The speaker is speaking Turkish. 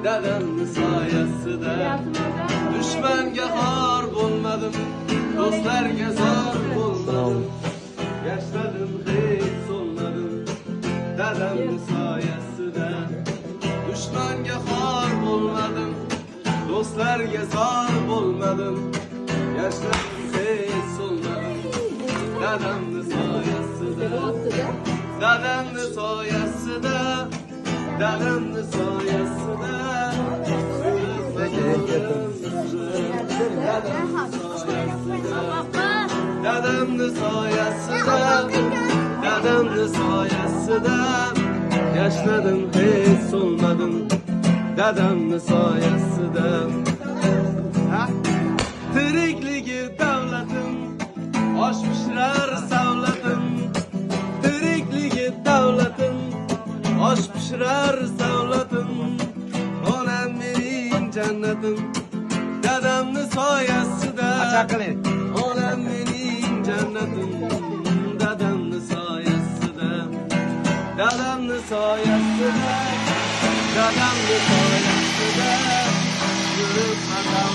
dadamni soyasida. Dushmanga xor bo'lmadim, do'stlarga zor bo'lmadim. Yashladim, hech so'nmadim, dadamni soyasida. Dushmanga xor bo'lmadim, do'stlarga zor bo'lmadim. Yashladim, hech so'nmadim, dadamni soyasida. Dadamni soyasida, dadamni soyasida. Dadamni soyasida, dadamni soyasida. Yashladim, hech so'nmadim, dadamni soyasida. Tirikligi davlatim, osh pishirar savlatim. Tirikligi davlatim, osh pishirar savlatim. Onam mening jannatim, dadamni soyasida. Onam mening jannatim, dadamni soyasida. Dadamni soyasida, dadamni soyasida. Yurib xatam